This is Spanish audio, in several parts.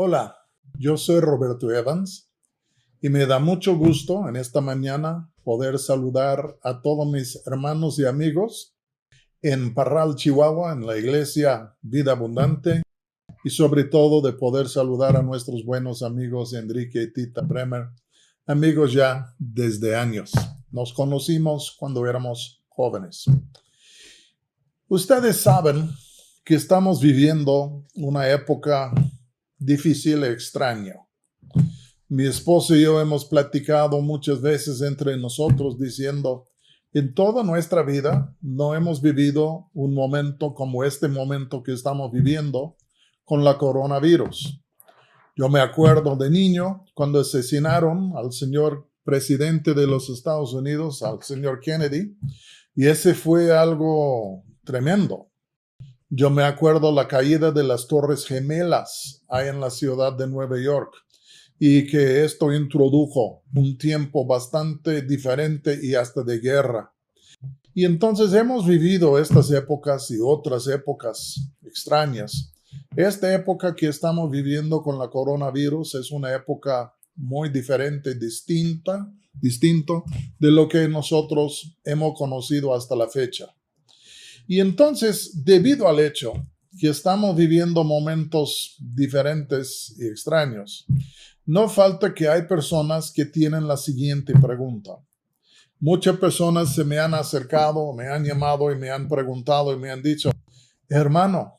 Hola, yo soy Roberto Evans y me da mucho gusto en esta mañana poder saludar a todos mis hermanos y amigos en Parral, Chihuahua, en la iglesia Vida Abundante, y sobre todo de poder saludar a nuestros buenos amigos Enrique y Tita Bremer, amigos ya desde años. Nos conocimos cuando éramos jóvenes. Ustedes saben que estamos viviendo una época difícil e extraña. Mi esposo y yo hemos platicado muchas veces entre nosotros diciendo, en toda nuestra vida no hemos vivido un momento como este momento que estamos viviendo con la coronavirus. Yo me acuerdo de niño cuando asesinaron al señor presidente de los Estados Unidos, al señor Kennedy, y ese fue algo tremendo. Yo me acuerdo la caída de las Torres Gemelas ahí en la ciudad de Nueva York y que esto introdujo un tiempo bastante diferente y hasta de guerra. Y entonces hemos vivido estas épocas y otras épocas extrañas. Esta época que estamos viviendo con la coronavirus es una época muy diferente, distinto de lo que nosotros hemos conocido hasta la fecha. Y entonces, debido al hecho que estamos viviendo momentos diferentes y extraños, no falta que hay personas que tienen la siguiente pregunta. Muchas personas se me han acercado, me han llamado y me han preguntado y me han dicho, hermano,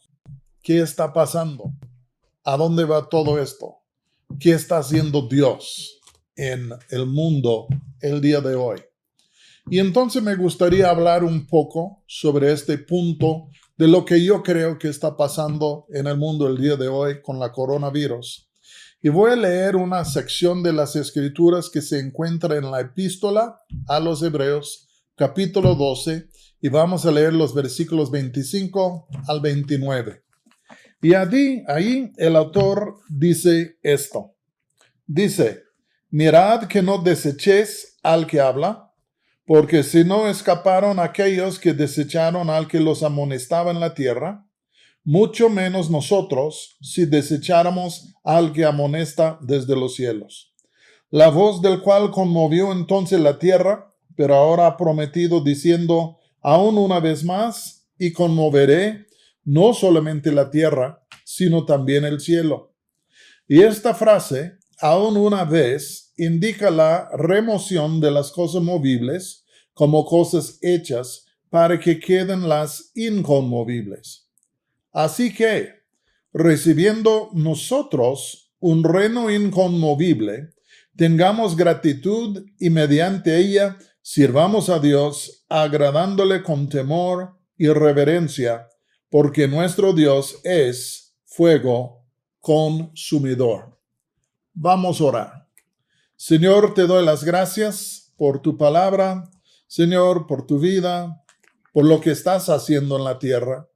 ¿qué está pasando? ¿A dónde va todo esto? ¿Qué está haciendo Dios en el mundo el día de hoy? Y entonces me gustaría hablar un poco sobre este punto de lo que yo creo que está pasando en el mundo el día de hoy con la coronavirus. Y voy a leer una sección de las Escrituras que se encuentra en la Epístola a los Hebreos, capítulo 12, y vamos a leer los versículos 25 al 29. Y ahí el autor dice esto. Dice, mirad que no desechéis al que habla, porque si no escaparon aquellos que desecharon al que los amonestaba en la tierra, mucho menos nosotros si desecháramos al que amonesta desde los cielos. La voz del cual conmovió entonces la tierra, pero ahora ha prometido diciendo, aún una vez más, y conmoveré no solamente la tierra, sino también el cielo. Y esta frase, aún una vez, indica la remoción de las cosas movibles como cosas hechas para que queden las inconmovibles. Así que, recibiendo nosotros un reino inconmovible, tengamos gratitud y mediante ella sirvamos a Dios agradándole con temor y reverencia, porque nuestro Dios es fuego consumidor. Vamos a orar. Señor, te doy las gracias por tu palabra, Señor, por tu vida, por lo que estás haciendo en la tierra.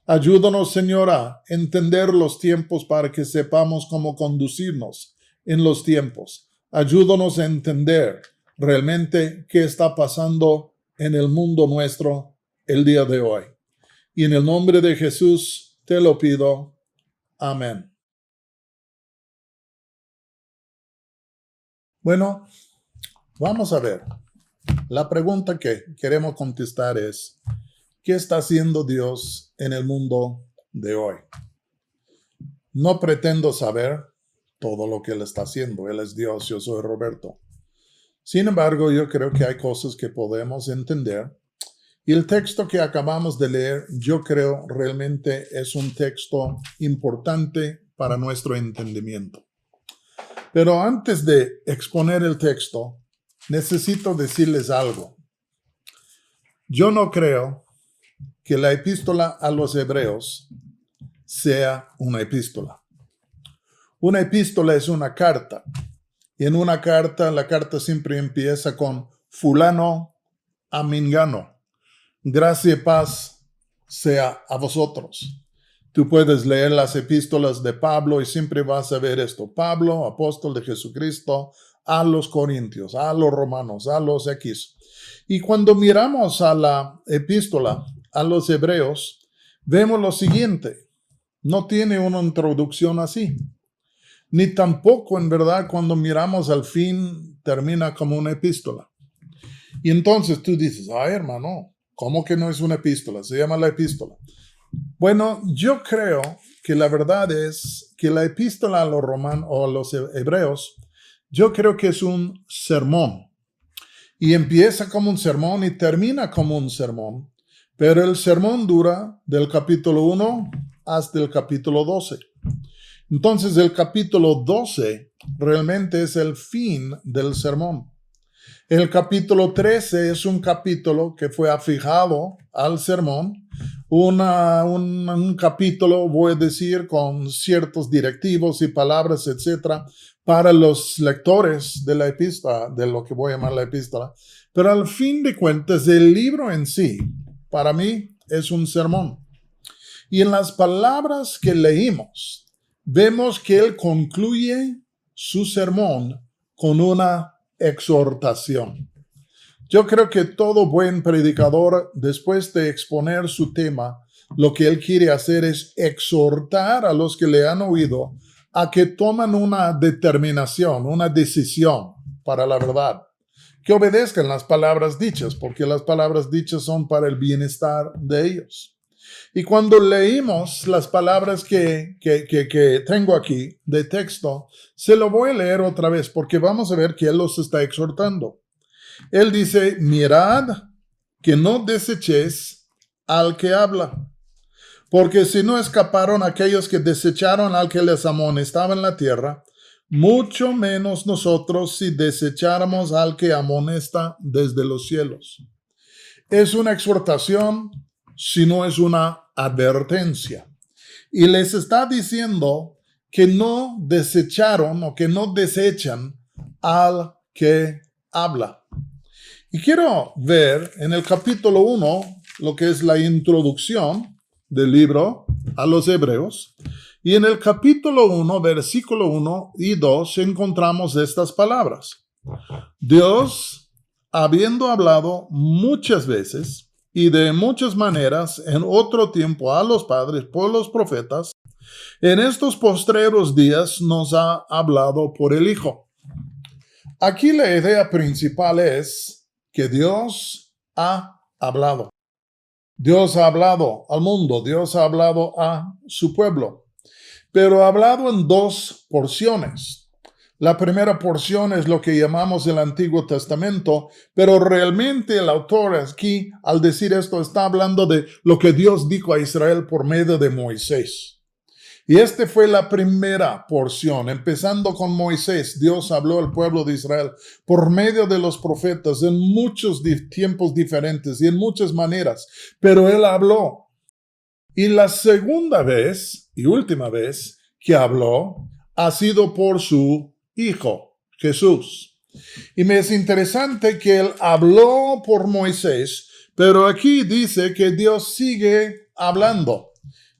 Ayúdanos, Señor, a entender los tiempos para que sepamos cómo conducirnos en los tiempos. Ayúdanos a entender realmente qué está pasando en el mundo nuestro el día de hoy. Y en el nombre de Jesús te lo pido. Amén. Bueno, vamos a ver. La pregunta que queremos contestar es, ¿qué está haciendo Dios en el mundo de hoy? No pretendo saber todo lo que Él está haciendo. Él es Dios, yo soy Roberto. Sin embargo, yo creo que hay cosas que podemos entender. Y el texto que acabamos de leer, yo creo realmente es un texto importante para nuestro entendimiento. Pero antes de exponer el texto, necesito decirles algo. Yo no creo que la epístola a los Hebreos sea una epístola. Una epístola es una carta. Y en una carta, la carta siempre empieza con fulano a mengano. Gracia y paz sea a vosotros. Tú puedes leer las epístolas de Pablo y siempre vas a ver esto. Pablo, apóstol de Jesucristo, a los corintios, a los romanos, a los X. Y cuando miramos a la epístola a los hebreos, vemos lo siguiente. No tiene una introducción así. ni tampoco en verdad cuando miramos al fin termina como una epístola. Y entonces tú dices, ay hermano, ¿cómo que no es una epístola? Se llama la epístola. Bueno, yo creo que la verdad es que la epístola a los romanos o a los hebreos, yo creo que es un sermón. Y empieza como un sermón y termina como un sermón. Pero el sermón dura del capítulo 1 hasta el capítulo 12. Entonces el capítulo 12 realmente es el fin del sermón. El capítulo 13 es un capítulo que fue afijado al sermón, un capítulo, voy a decir, con ciertos directivos y palabras, etcétera, para los lectores de la epístola, de lo que voy a llamar la epístola. Pero al fin de cuentas, el libro en sí, para mí, es un sermón. Y en las palabras que leímos, vemos que él concluye su sermón con una exhortación. Yo creo que todo buen predicador, después de exponer su tema, lo que él quiere hacer es exhortar a los que le han oído a que tomen una determinación, una decisión para la verdad, que obedezcan las palabras dichas, porque las palabras dichas son para el bienestar de ellos. Y cuando leímos las palabras que tengo aquí de texto, se lo voy a leer otra vez porque vamos a ver que él los está exhortando. Él dice, mirad que no desechéis al que habla, porque si no escaparon aquellos que desecharon al que les amonestaba en la tierra, mucho menos nosotros si desecháramos al que amonesta desde los cielos. Es una exhortación, si no es una advertencia. Y les está diciendo que no desecharon o que no desechan al que habla. Y quiero ver en el capítulo 1 lo que es la introducción del libro a los Hebreos. Y en el capítulo 1, versículo 1 y 2 encontramos estas palabras. Dios, habiendo hablado muchas veces y de muchas maneras en otro tiempo a los padres por los profetas, en estos postreros días nos ha hablado por el Hijo. Aquí la idea principal es que Dios ha hablado. Dios ha hablado al mundo, Dios ha hablado a su pueblo, pero ha hablado en dos porciones. La primera porción es lo que llamamos el Antiguo Testamento, pero realmente el autor aquí, al decir esto, está hablando de lo que Dios dijo a Israel por medio de Moisés. Y esta fue la primera porción, empezando con Moisés. Dios habló al pueblo de Israel por medio de los profetas en muchos tiempos diferentes y en muchas maneras, pero él habló. Y la segunda vez y última vez que habló ha sido por su Hijo, Jesús. Y me es interesante que él habló por Moisés, pero aquí dice que Dios sigue hablando.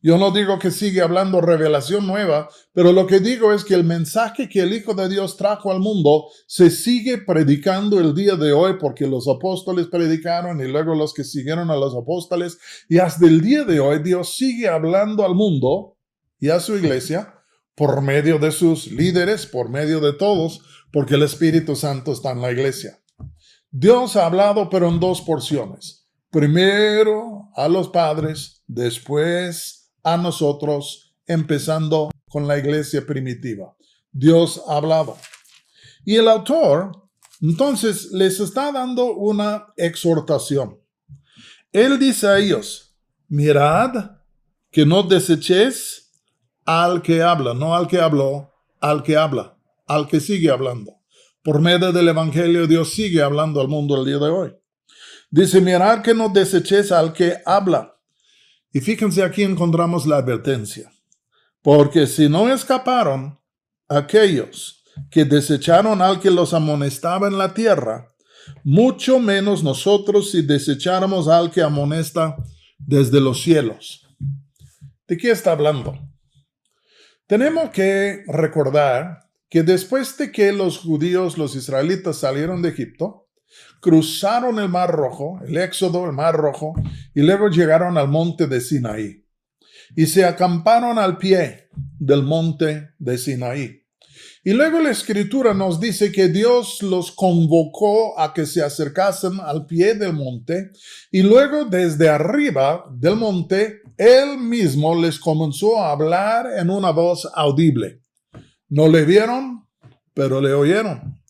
Yo no digo que sigue hablando revelación nueva, pero lo que digo es que el mensaje que el Hijo de Dios trajo al mundo se sigue predicando el día de hoy porque los apóstoles predicaron y luego los que siguieron a los apóstoles. Y hasta el día de hoy Dios sigue hablando al mundo y a su iglesia por medio de sus líderes, por medio de todos, porque el Espíritu Santo está en la iglesia. Dios ha hablado, pero en dos porciones. Primero a los padres, después a nosotros, empezando con la iglesia primitiva. Dios ha hablado. Y el autor, entonces, les está dando una exhortación. Él dice a ellos, mirad que no desechéis al que habla, no al que habló, al que habla, al que sigue hablando. Por medio del Evangelio, Dios sigue hablando al mundo el día de hoy. Dice, mirad que no desechéis al que habla. Y fíjense, aquí encontramos la advertencia. Porque si no escaparon aquellos que desecharon al que los amonestaba en la tierra, mucho menos nosotros si desecháramos al que amonesta desde los cielos. ¿De qué está hablando? Tenemos que recordar que después de que los judíos, los israelitas salieron de Egipto, cruzaron el Mar Rojo, el Éxodo, el Mar Rojo, y luego llegaron al monte de Sinaí. Y se acamparon al pie del monte de Sinaí. Y luego la Escritura nos dice que Dios los convocó a que se acercasen al pie del monte y luego desde arriba del monte Él mismo les comenzó a hablar en una voz audible. No le vieron, pero le oyeron.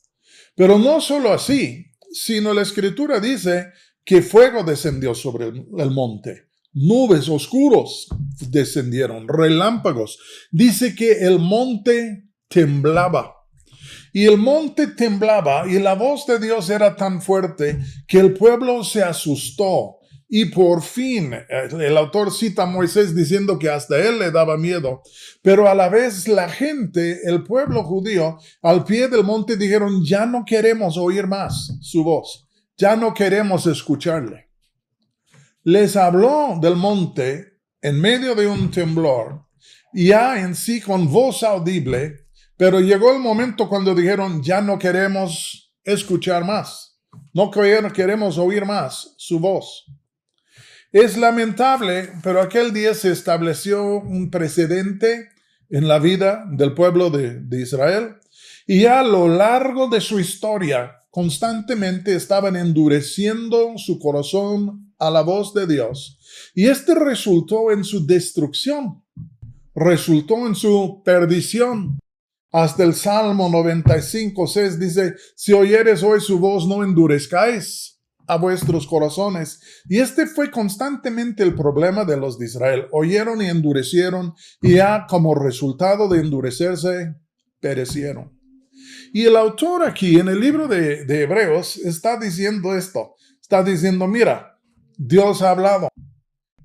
Pero no solo así, sino la Escritura dice que fuego descendió sobre el monte. Nubes oscuros descendieron, relámpagos. Dice que el monte temblaba. Y el monte temblaba y la voz de Dios era tan fuerte que el pueblo se asustó. Y por fin, el autor cita a Moisés diciendo que hasta él le daba miedo. Pero a la vez la gente, el pueblo judío, al pie del monte dijeron, ya no queremos oír más su voz. Ya no queremos escucharle. Les habló del monte en medio de un temblor, ya en sí con voz audible, pero llegó el momento cuando dijeron, ya no queremos escuchar más. No queremos oír más su voz. Es lamentable, pero aquel día se estableció un precedente en la vida del pueblo de Israel y ya a lo largo de su historia constantemente estaban endureciendo su corazón a la voz de Dios y este resultó en su destrucción, resultó en su perdición. Hasta el Salmo 95:6 dice, si oyeres hoy su voz, no endurezcáis a vuestros corazones. Y este fue constantemente el problema de los de Israel. Oyeron y endurecieron, y ya como resultado de endurecerse, perecieron. Y el autor aquí en el libro de Hebreos está diciendo esto. Está diciendo, mira, Dios ha hablado.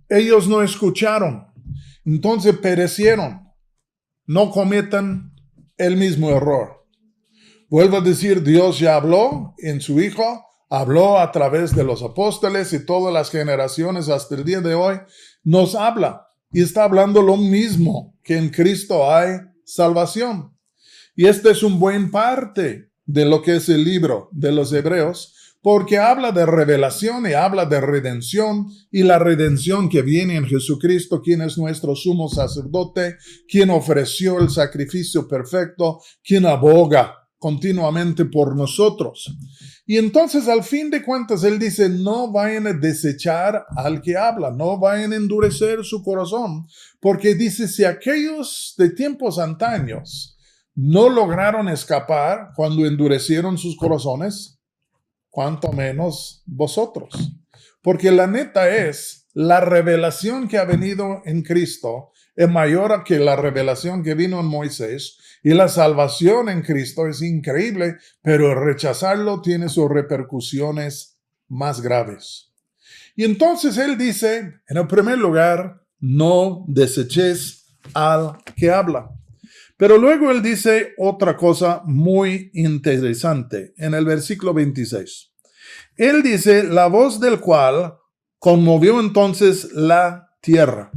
Ellos no escucharon. Entonces perecieron. No cometan el mismo error. Vuelvo a decir, Dios ya habló en su Hijo, habló a través de los apóstoles y todas las generaciones hasta el día de hoy, nos habla y está hablando lo mismo, que en Cristo hay salvación. Y este es un buen parte de lo que es el libro de los Hebreos, porque habla de revelación y habla de redención y la redención que viene en Jesucristo, quien es nuestro sumo sacerdote, quien ofreció el sacrificio perfecto, quien aboga continuamente por nosotros. Y entonces al fin de cuentas él dice, no vayan a desechar al que habla, no vayan a endurecer su corazón, porque dice, si aquellos de tiempos antaños no lograron escapar cuando endurecieron sus corazones, cuánto menos vosotros. Porque la neta es, la revelación que ha venido en Cristo es mayor que la revelación que vino en Moisés, y la salvación en Cristo es increíble, pero rechazarlo tiene sus repercusiones más graves. Y entonces él dice, en el primer lugar, no deseches al que habla. Pero luego él dice otra cosa muy interesante en el versículo 26. Él dice, la voz del cual conmovió entonces la tierra.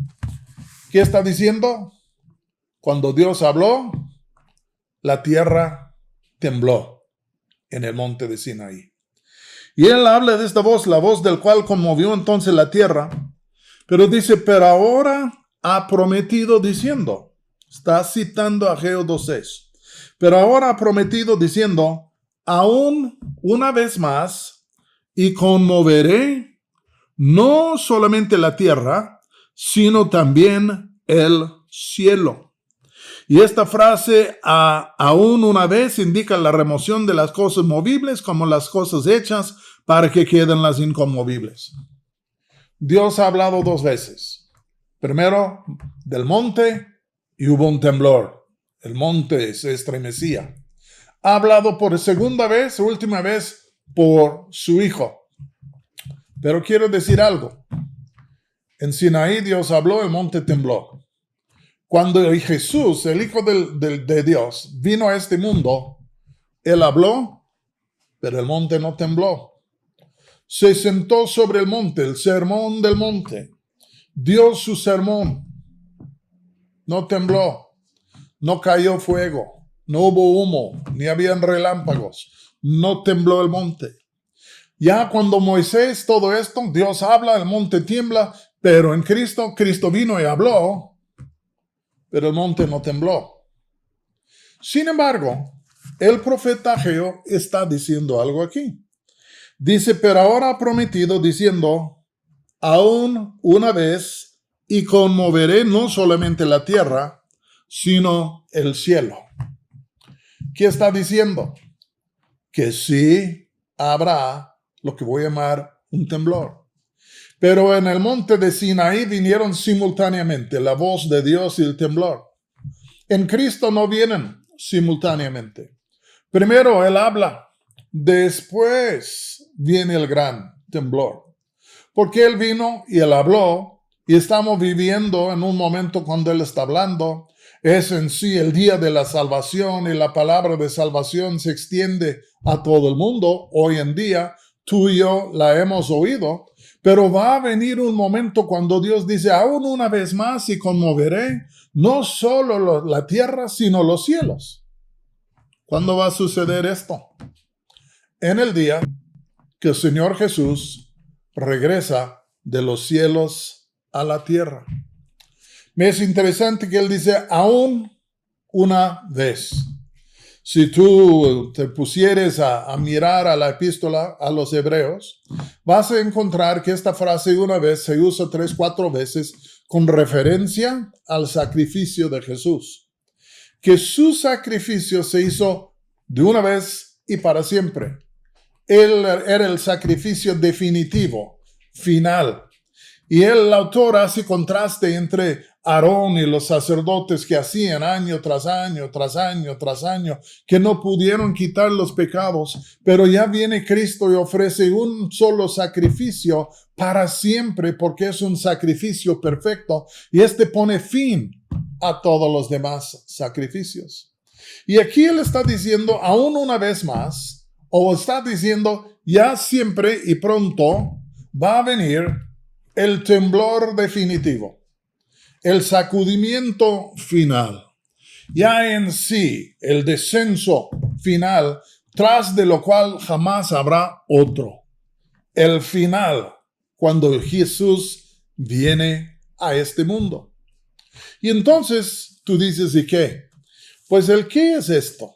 ¿Qué está diciendo? Cuando Dios habló, la tierra tembló en el monte de Sinaí. Y él habla de esta voz, la voz del cual conmovió entonces la tierra. Pero dice, pero ahora ha prometido diciendo, está citando a Ageo 2:6, pero ahora ha prometido diciendo, aún una vez más, y conmoveré no solamente la tierra, sino también el cielo. Y esta frase, aún una vez, indica la remoción de las cosas movibles como las cosas hechas para que queden las inconmovibles. Dios ha hablado dos veces. Primero del monte y hubo un temblor. El monte se estremecía. Ha hablado por segunda vez, última vez, por su Hijo. Pero quiero decir algo. En Sinaí Dios habló, el monte tembló. Cuando Jesús, el Hijo de Dios, vino a este mundo, Él habló, pero el monte no tembló. Se sentó sobre el monte, el sermón del monte. Dio su sermón. No tembló. No cayó fuego. No hubo humo, ni habían relámpagos. No tembló el monte. Ya cuando Moisés, todo esto, Dios habla, el monte tiembla, pero en Cristo vino y habló, pero el monte no tembló. Sin embargo, el profeta Ageo está diciendo algo aquí. Dice, pero ahora ha prometido diciendo, aún una vez, y conmoveré no solamente la tierra, sino el cielo. ¿Qué está diciendo? Que sí habrá lo que voy a llamar un temblor. Pero en el monte de Sinaí vinieron simultáneamente la voz de Dios y el temblor. En Cristo no vienen simultáneamente. Primero Él habla, después viene el gran temblor. Porque Él vino y Él habló, y estamos viviendo en un momento cuando Él está hablando. Es en sí el día de la salvación, y la palabra de salvación se extiende a todo el mundo. Hoy en día, tú y yo la hemos oído, pero va a venir un momento cuando Dios dice, aún una vez más y conmoveré no solo la tierra, sino los cielos. ¿Cuándo va a suceder esto? En el día que el Señor Jesús regresa de los cielos a la tierra. Me es interesante que Él dice, aún una vez. Si tú te pusieres a mirar a la epístola a los hebreos, vas a encontrar que esta frase una vez se usa 3, 4 veces con referencia al sacrificio de Jesús. Que su sacrificio se hizo de una vez y para siempre. Él era el sacrificio definitivo, final. Y el autor hace contraste entre Aarón y los sacerdotes que hacían año tras año, tras año, tras año, que no pudieron quitar los pecados, pero ya viene Cristo y ofrece un solo sacrificio para siempre, porque es un sacrificio perfecto, y este pone fin a todos los demás sacrificios. Y aquí Él está diciendo, aún una vez más, o está diciendo, ya siempre y pronto va a venir el temblor definitivo, el sacudimiento final, ya en sí el descenso final, tras de lo cual jamás habrá otro. El final, cuando Jesús viene a este mundo. Y entonces tú dices, ¿y qué? Pues el ¿qué es esto?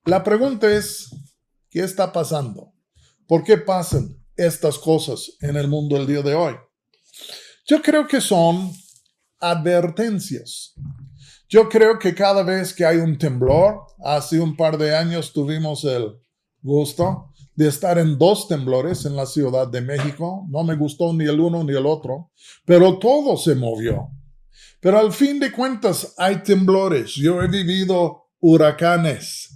La pregunta es, ¿qué está pasando? ¿Por qué pasan estas cosas en el mundo el día de hoy? Yo creo que son advertencias. Yo creo que cada vez que hay un temblor, hace un par de años tuvimos el gusto de estar en 2 temblores en la Ciudad de México. No me gustó ni el uno ni el otro, pero todo se movió. Pero al fin de cuentas hay temblores. Yo he vivido huracanes.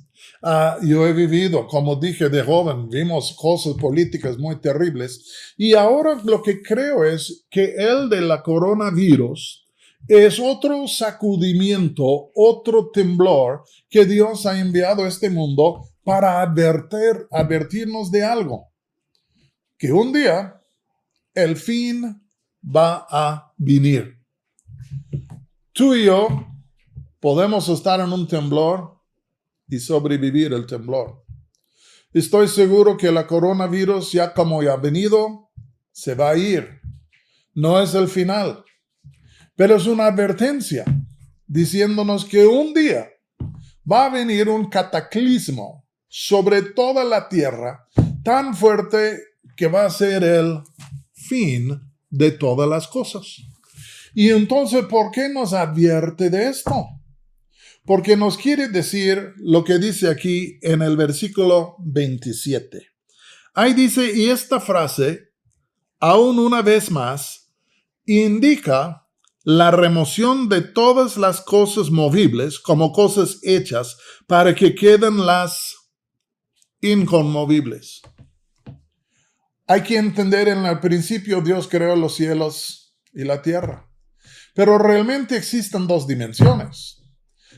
Yo he vivido, como dije de joven, vimos cosas políticas muy terribles. Y ahora lo que creo es que el de la coronavirus es otro sacudimiento, otro temblor que Dios ha enviado a este mundo para advertirnos de algo. Que un día el fin va a venir. Tú y yo podemos estar en un temblor y sobrevivir el temblor. Estoy seguro que la coronavirus, ya como ya ha venido, se va a ir. No es el final, pero es una advertencia diciéndonos que un día va a venir un cataclismo sobre toda la tierra tan fuerte que va a ser el fin de todas las cosas. Y entonces, ¿por qué nos advierte de esto? Porque nos quiere decir lo que dice aquí en el versículo 27. Ahí dice, y esta frase, aún una vez más, indica la remoción de todas las cosas movibles como cosas hechas para que queden las inconmovibles. Hay que entender, en el principio Dios creó los cielos y la tierra, pero realmente existen 2 dimensiones.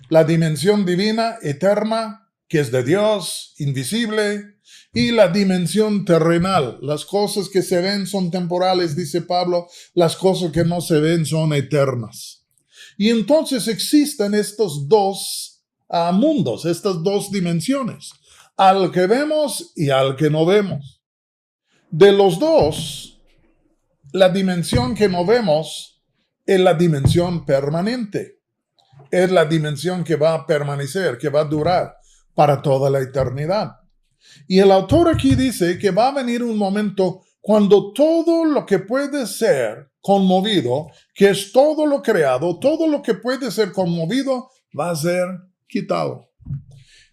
La dimensión divina, eterna, que es de Dios, invisible, y la dimensión terrenal. Las cosas que se ven son temporales, dice Pablo, las cosas que no se ven son eternas. Y entonces existen estos 2 mundos, estas 2 dimensiones, al que vemos y al que no vemos. De los 2, la dimensión que no vemos es la dimensión permanente. es la dimensión que va a permanecer, que va a durar para toda la eternidad. Y el autor aquí dice que va a venir un momento cuando todo lo que puede ser conmovido, que es todo lo creado, todo lo que puede ser conmovido, va a ser quitado.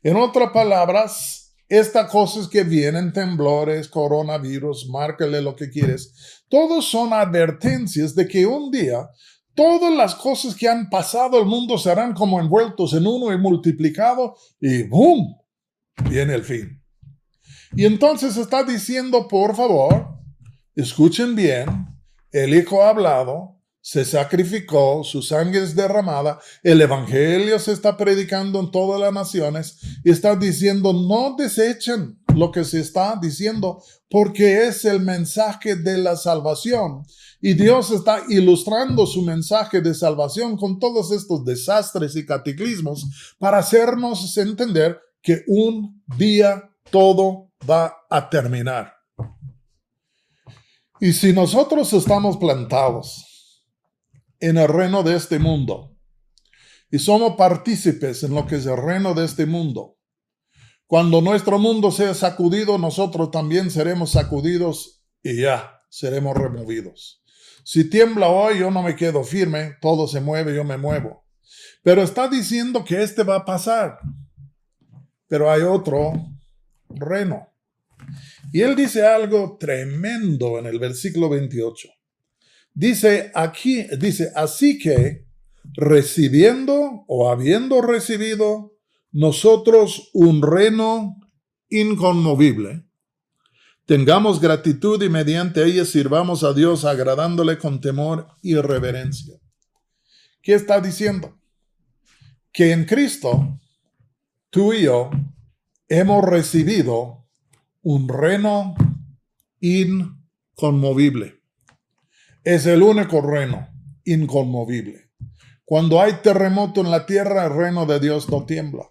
En otras palabras, estas cosas que vienen, temblores, coronavirus, márcale lo que quieres, todos son advertencias de que un día todas las cosas que han pasado al mundo serán como envueltos en uno y multiplicado y ¡boom! Viene el fin. Y entonces está diciendo, por favor, escuchen bien, el Hijo ha hablado, se sacrificó, su sangre es derramada, el Evangelio se está predicando en todas las naciones y está diciendo, no desechen lo que se está diciendo porque es el mensaje de la salvación. Y Dios está ilustrando su mensaje de salvación con todos estos desastres y cataclismos para hacernos entender que un día todo va a terminar. Y si nosotros estamos plantados en el reino de este mundo y somos partícipes en lo que es el reino de este mundo, cuando nuestro mundo sea sacudido, nosotros también seremos sacudidos y ya seremos removidos. Si tiembla hoy, yo no me quedo firme, todo se mueve, yo me muevo. Pero está diciendo que este va a pasar. Pero hay otro reino. Y él dice algo tremendo en el versículo 28. Dice, así que recibiendo o habiendo recibido nosotros un reino inconmovible, tengamos gratitud y mediante ella sirvamos a Dios agradándole con temor y reverencia. ¿Qué está diciendo? Que en Cristo, tú y yo hemos recibido un reino inconmovible. Es el único reino inconmovible. Cuando hay terremoto en la tierra, el reino de Dios no tiembla.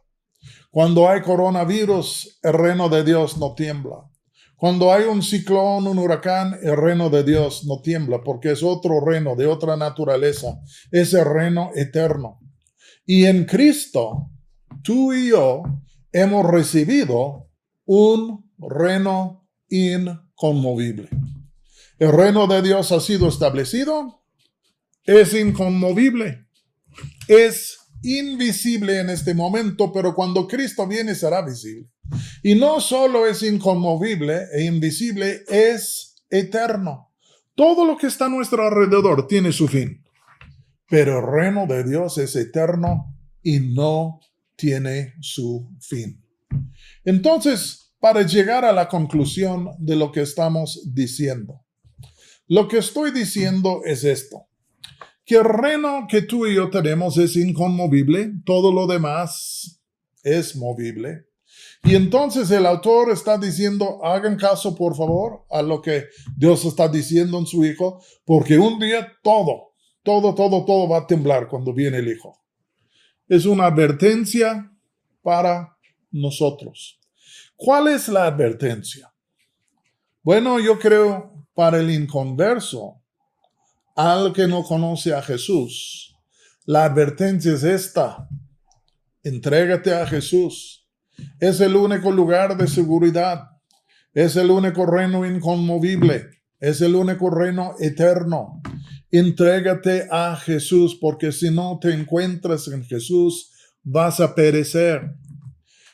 Cuando hay coronavirus, el reino de Dios no tiembla. Cuando hay un ciclón, un huracán, el reino de Dios no tiembla, porque es otro reino de otra naturaleza. Es el reino eterno. Y en Cristo, tú y yo hemos recibido un reino inconmovible. El reino de Dios ha sido establecido, es inconmovible, es invisible en este momento, pero cuando Cristo viene será visible. Y no solo es inconmovible e invisible, es eterno. Todo lo que está a nuestro alrededor tiene su fin, pero el reino de Dios es eterno y no tiene su fin. Entonces, para llegar a la conclusión de lo que estamos diciendo, lo que estoy diciendo es esto, que el reino que tú y yo tenemos es inconmovible, todo lo demás es movible. Y entonces el autor está diciendo, hagan caso por favor a lo que Dios está diciendo en su Hijo, porque un día todo va a temblar cuando viene el Hijo. Es una advertencia para nosotros. ¿Cuál es la advertencia? Bueno, yo creo para el inconverso, al que no conoce a Jesús, la advertencia es esta: entrégate a Jesús. Es el único lugar de seguridad. Es el único reino inconmovible. Es el único reino eterno. Entrégate a Jesús, porque si no te encuentras en Jesús, vas a perecer.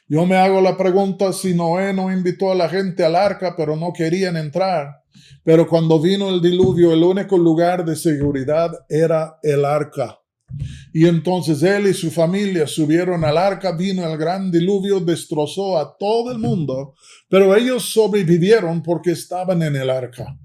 Yo me hago la pregunta si Noé no invitó a la gente al arca, pero no querían entrar. Pero cuando vino el diluvio, el único lugar de seguridad era el arca. Y entonces él y su familia subieron al arca, vino el gran diluvio, destrozó a todo el mundo, pero ellos sobrevivieron porque estaban en el arca.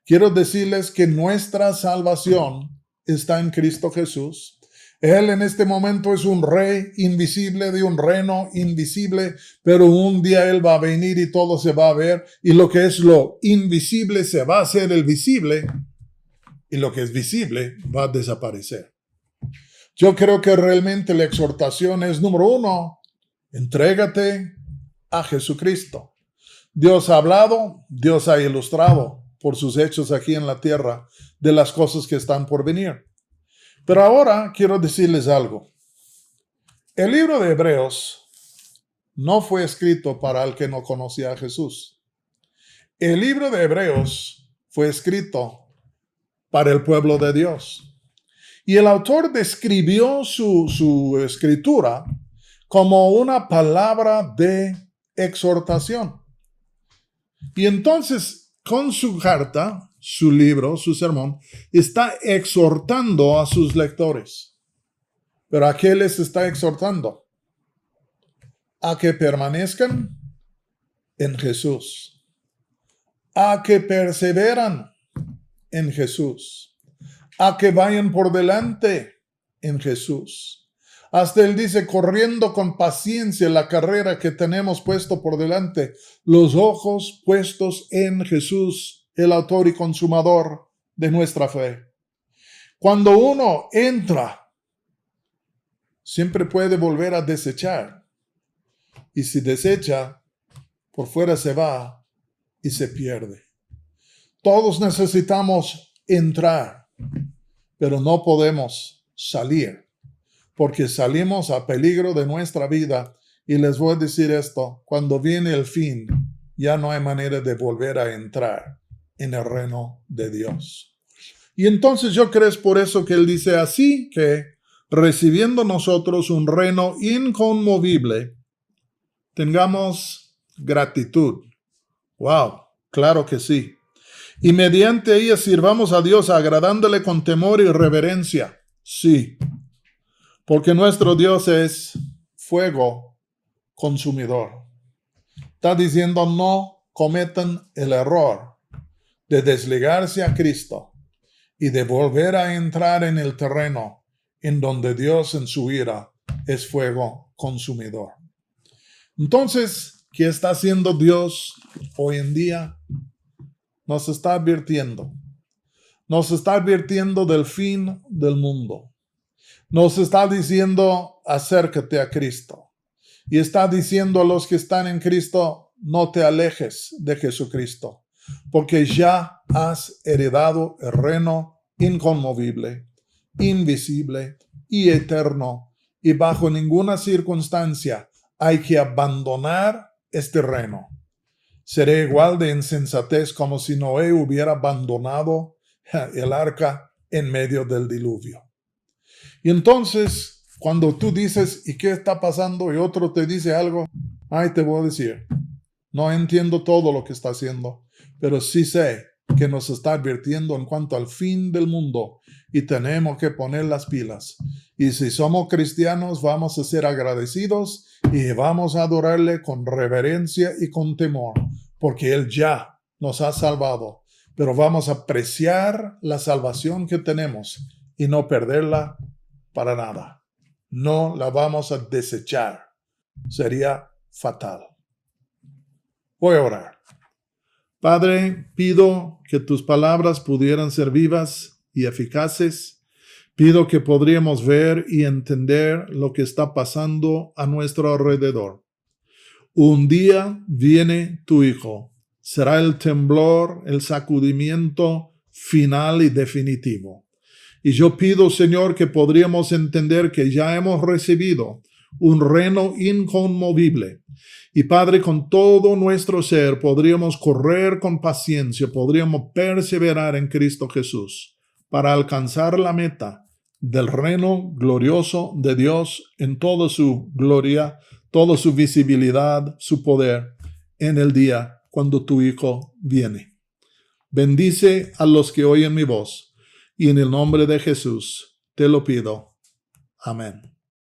Quiero decirles que nuestra salvación está en Cristo Jesús. Él en este momento es un rey invisible de un reino invisible, pero un día Él va a venir y todo se va a ver, y lo que es lo invisible se va a hacer el visible, y lo que es visible va a desaparecer. Yo creo que realmente la exhortación es, número 1, entrégate a Jesucristo. Dios ha hablado, Dios ha ilustrado por sus hechos aquí en la tierra de las cosas que están por venir. Pero ahora quiero decirles algo. El libro de Hebreos no fue escrito para el que no conocía a Jesús. El libro de Hebreos fue escrito para el pueblo de Dios. Y el autor describió su escritura como una palabra de exhortación. Y entonces, con su carta, su libro, su sermón, está exhortando a sus lectores. ¿Pero a qué les está exhortando? A que permanezcan en Jesús. A que perseveran en Jesús. A que vayan por delante en Jesús. Hasta él dice, corriendo con paciencia la carrera que tenemos puesto por delante, los ojos puestos en Jesús, el autor y consumador de nuestra fe. Cuando uno entra, siempre puede volver a desechar. Y si desecha, por fuera se va y se pierde. Todos necesitamos entrar, pero no podemos salir, porque salimos a peligro de nuestra vida. Y les voy a decir esto, cuando viene el fin, ya no hay manera de volver a entrar en el reino de Dios. Y entonces yo creo es por eso que él dice así, que recibiendo nosotros un reino inconmovible, tengamos gratitud. Wow, claro que sí. Y mediante ella sirvamos a Dios agradándole con temor y reverencia. Sí, porque nuestro Dios es fuego consumidor. Está diciendo no cometan el error de desligarse a Cristo y de volver a entrar en el terreno en donde Dios en su ira es fuego consumidor. Entonces, ¿qué está haciendo Dios hoy en día? Nos está advirtiendo. Nos está advirtiendo del fin del mundo. Nos está diciendo, acércate a Cristo. Y está diciendo a los que están en Cristo, no te alejes de Jesucristo, porque ya has heredado el reino inconmovible, invisible y eterno, y bajo ninguna circunstancia hay que abandonar este reino. Seré igual de insensatez como si Noé hubiera abandonado el arca en medio del diluvio. Y entonces, cuando tú dices, ¿y qué está pasando? Y otro te dice algo, ay, te voy a decir, no entiendo todo lo que está haciendo, pero sí sé que nos está advirtiendo en cuanto al fin del mundo y tenemos que poner las pilas. Y si somos cristianos, vamos a ser agradecidos y vamos a adorarle con reverencia y con temor, porque Él ya nos ha salvado. Pero vamos a apreciar la salvación que tenemos y no perderla para nada. No la vamos a desechar. Sería fatal. Voy a orar. Padre, pido que tus palabras pudieran ser vivas y eficaces. Pido que podríamos ver y entender lo que está pasando a nuestro alrededor. Un día viene tu Hijo. Será el temblor, el sacudimiento final y definitivo. Y yo pido, Señor, que podríamos entender que ya hemos recibido un reino inconmovible. Y Padre, con todo nuestro ser podríamos correr con paciencia, podríamos perseverar en Cristo Jesús para alcanzar la meta del reino glorioso de Dios en toda su gloria, toda su visibilidad, su poder, en el día cuando tu Hijo viene. Bendice a los que oyen mi voz, y en el nombre de Jesús te lo pido. Amén.